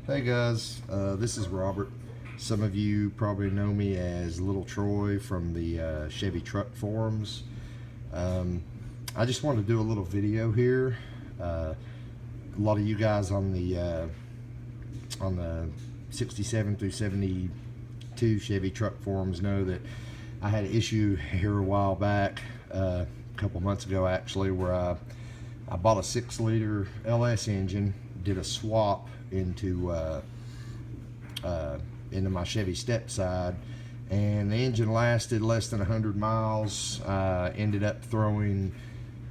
Hey guys, this is Robert. Some of you probably know me as Little Troy from the Chevy Truck Forums. I just wanted to do a little video here. A lot of you guys on the 67 through 72 Chevy Truck Forums know that I had an issue here a while back, a couple months ago actually, where I bought a 6-liter LS engine, did a swap into my Chevy Stepside, and the engine lasted less than 100 miles. Ended up throwing,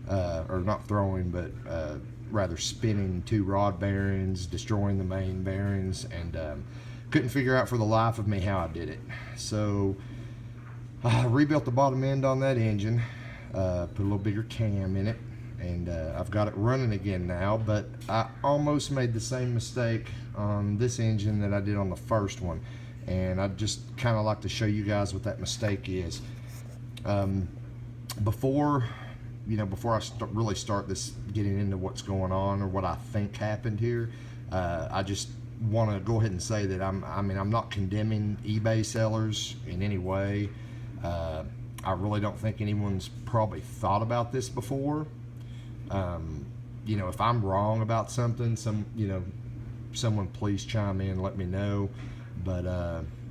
or not throwing, but rather spinning 2 rod bearings, destroying the main bearings, and couldn't figure out for the life of me how I did it. So I rebuilt the bottom end on that engine, put a little bigger cam in it, and I've got it running again now. But I almost made the same mistake on this engine that I did on the first one, and I'd just kind of like to show you guys what that mistake is. Before I really start this, getting into what's going on or what I think happened here, I just want to go ahead and say that I'm not condemning eBay sellers in any way. I really don't think anyone's probably thought about this before. If I'm wrong about something, someone please chime in and let me know. But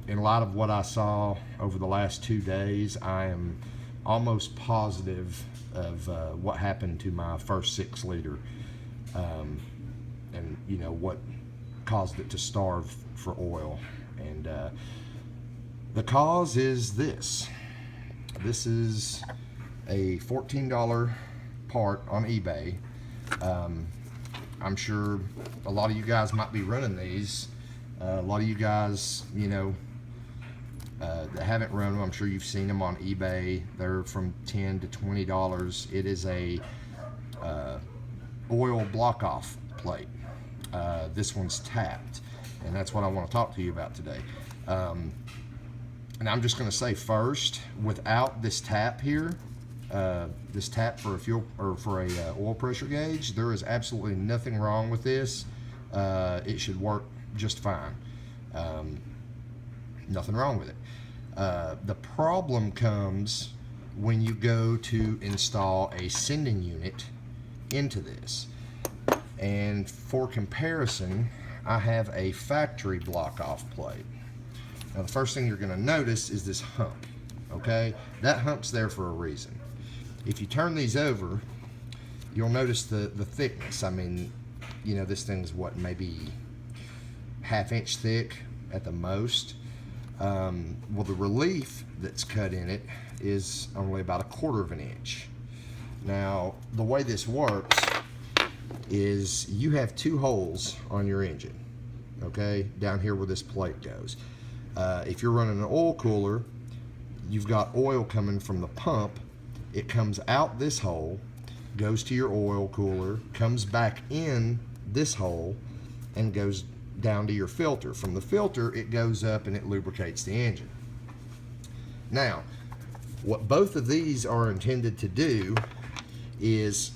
in light of what I saw over the last 2 days, I am almost positive of what happened to my first 6-liter, and what caused it to starve for oil. And the cause is this. This is a $14 part on eBay. I'm sure a lot of you guys might be running these. A lot of you guys, that haven't run them, I'm sure you've seen them on eBay. They're from $10 to $20. It is a oil block-off plate. This one's tapped, and that's what I want to talk to you about today. And I'm just going to say first, without this tap here, this tap for a fuel or for a oil pressure gauge, there is absolutely nothing wrong with this. It should work just fine. Nothing wrong with it. The problem comes when you go to install a sending unit into this. And for comparison, I have a factory block-off plate. Now the first thing you're going to notice is this hump. Okay, that hump's there for a reason. If you turn these over, you'll notice the thickness. I mean, this thing's what, maybe ½ inch thick at the most. Well, the relief that's cut in it is only about ¼ inch. Now, the way this works is you have 2 holes on your engine, okay, down here where this plate goes. If you're running an oil cooler, you've got oil coming from the pump. It comes out this hole, goes to your oil cooler, comes back in this hole, and goes down to your filter. From the filter, it goes up and it lubricates the engine. Now, what both of these are intended to do is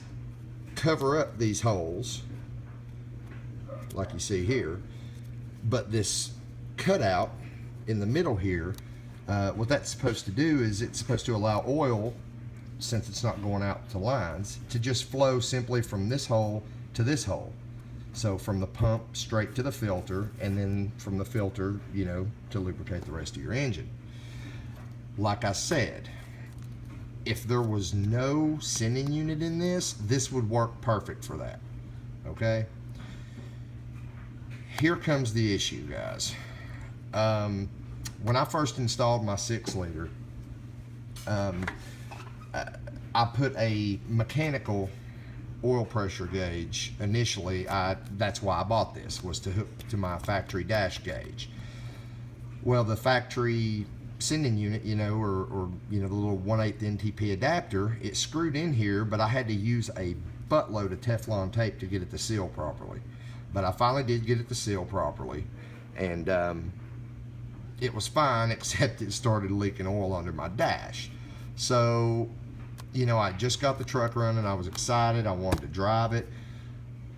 cover up these holes, like you see here. But this cutout in the middle here, what that's supposed to do is it's supposed to allow oil, since it's not going out to lines, to just flow simply from this hole to this hole. So from the pump straight to the filter, and then from the filter, to lubricate the rest of your engine. Like I said, if there was no sending unit in this, this would work perfect for that. Okay? Here comes the issue, guys. When I first installed my 6-liter, I put a mechanical oil pressure gauge initially. That's why I bought this, was to hook to my factory dash gauge. Well, the factory sending unit, or the little 1/8 NTP adapter, it screwed in here, but I had to use a buttload of Teflon tape to get it to seal properly. But I finally did get it to seal properly, and it was fine, except it started leaking oil under my dash. So, I just got the truck running. I was excited. I wanted to drive it.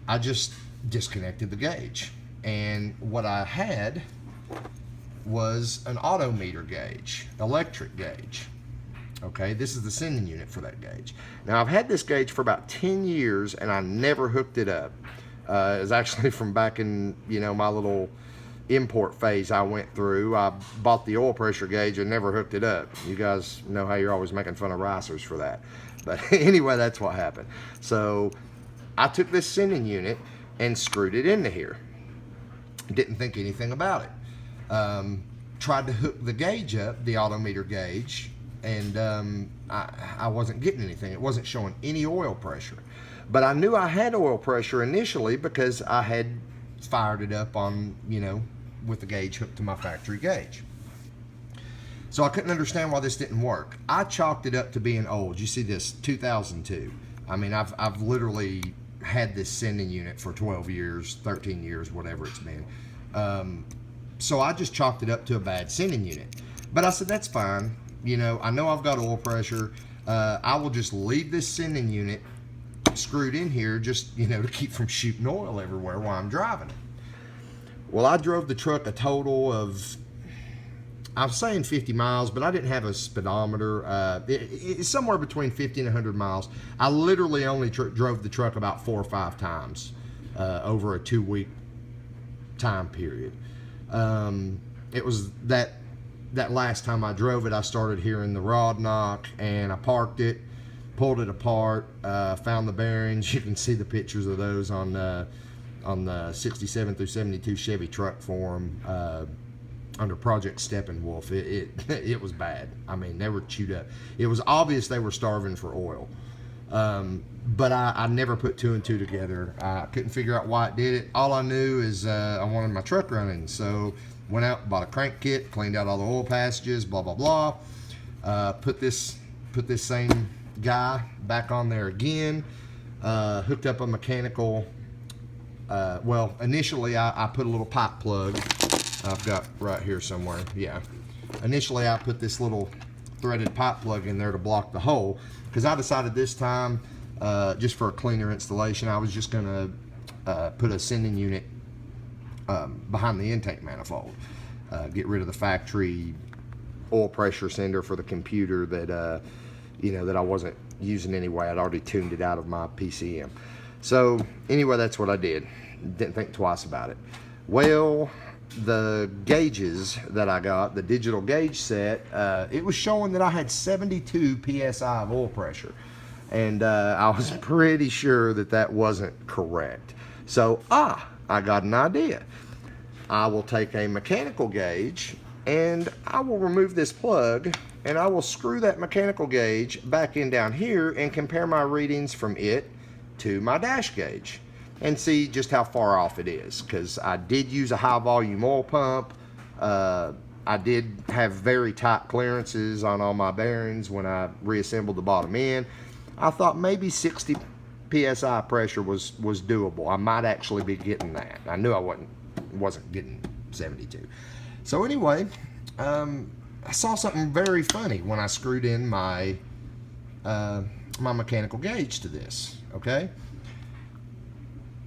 I just disconnected the gauge. and what I had was an odometer gauge, electric gauge. Okay, this is the sending unit for that gauge. Now, I've had this gauge for about 10 years and I never hooked it up. It was actually from back in, my little import phase I went through. I bought the oil pressure gauge and never hooked it up. You guys know how you're always making fun of ricers for that. But anyway, that's what happened. So I took this sending unit and screwed it into here. Didn't think anything about it. Tried to hook the gauge up, the odometer gauge, and I wasn't getting anything. It wasn't showing any oil pressure. But I knew I had oil pressure initially because I had fired it up on, with the gauge hooked to my factory gauge. So I couldn't understand why this didn't work. I chalked it up to being old. You see this, 2002. I mean, I've literally had this sending unit for 12 years, 13 years, whatever it's been. So I just chalked it up to a bad sending unit. But I said, that's fine. I know I've got oil pressure. I will just leave this sending unit screwed in here just, to keep from shooting oil everywhere while I'm driving it. Well, I drove the truck a total of, I'm saying 50 miles, but I didn't have a speedometer. It's somewhere between 50 and 100 miles. I literally only drove the truck about 4 or 5 times over a 2-week time period. It was that last time I drove it, I started hearing the rod knock, and I parked it, pulled it apart, found the bearings. You can see the pictures of those on the 67 through 72 Chevy truck forum under Project Steppenwolf. It was bad. I mean, they were chewed up. It was obvious they were starving for oil. But I never put 2 and 2 together. I couldn't figure out why it did it. All I knew is I wanted my truck running. So went out, bought a crank kit, cleaned out all the oil passages, blah, blah, blah. Put this same guy back on there again. Hooked up a mechanical, well, initially I put a little pipe plug. I've got right here somewhere, yeah. Initially I put this little threaded pipe plug in there to block the hole, because I decided this time, just for a cleaner installation, I was just gonna put a sending unit behind the intake manifold. Get rid of the factory oil pressure sender for the computer that that I wasn't using anyway. I'd already tuned it out of my PCM. So anyway, that's what I did. Didn't think twice about it. Well, the gauges that I got, the digital gauge set, it was showing that I had 72 psi of oil pressure, and I was pretty sure that wasn't correct. So I got an idea. I will take a mechanical gauge and I will remove this plug, and I will screw that mechanical gauge back in down here and compare my readings from it to my dash gauge and see just how far off it is, because I did use a high volume oil pump. I did have very tight clearances on all my bearings when I reassembled the bottom end. I thought maybe 60 psi pressure was doable. I might actually be getting that. I knew I wasn't getting 72. So anyway, I saw something very funny when I screwed in my my mechanical gauge to this. Okay,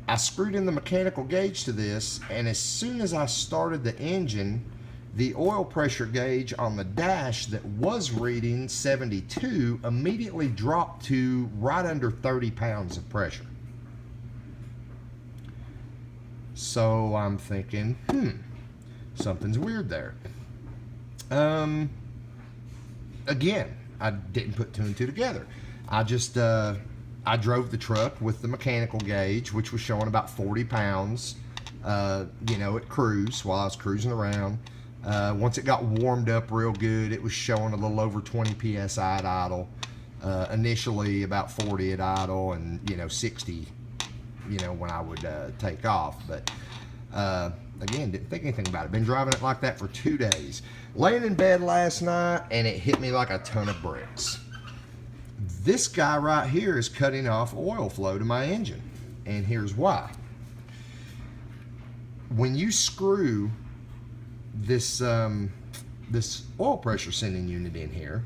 I screwed in the mechanical gauge to this, and as soon as I started the engine, the oil pressure gauge on the dash that was reading 72 immediately dropped to right under 30 pounds of pressure. So I'm thinking, something's weird there. Again, I didn't put 2 and 2 together. I just I drove the truck with the mechanical gauge, which was showing about 40 pounds, at cruise, while I was cruising around. Once it got warmed up real good, it was showing a little over 20 psi at idle. Initially about 40 at idle, and 60 when I would take off. But again, didn't think anything about it. Been driving it like that for 2 days. Laying in bed last night, and it hit me like a ton of bricks. This guy right here is cutting off oil flow to my engine, and here's why. When you screw this this oil pressure sending unit in here,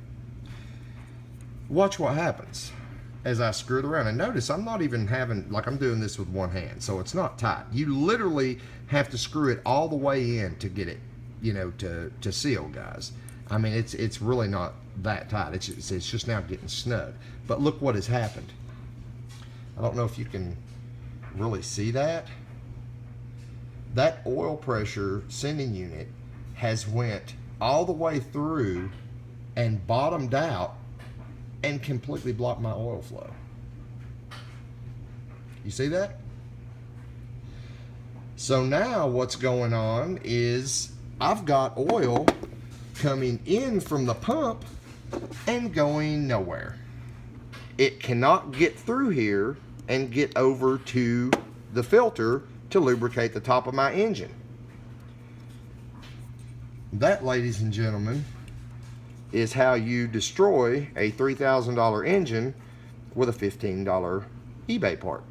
watch what happens. as I screw it around. And notice I'm not even having, like I'm doing this with one hand, so it's not tight. You literally have to screw it all the way in to get it, you know, to seal, guys. I mean, it's really not that tight. It's just now getting snug. But look what has happened. I don't know if you can really see that. That oil pressure sending unit has went all the way through and bottomed out and completely blocked my oil flow. You see that? So now what's going on is I've got oil coming in from the pump and going nowhere. It cannot get through here and get over to the filter to lubricate the top of my engine. That, ladies and gentlemen, is how you destroy a $3,000 engine with a $15 eBay part.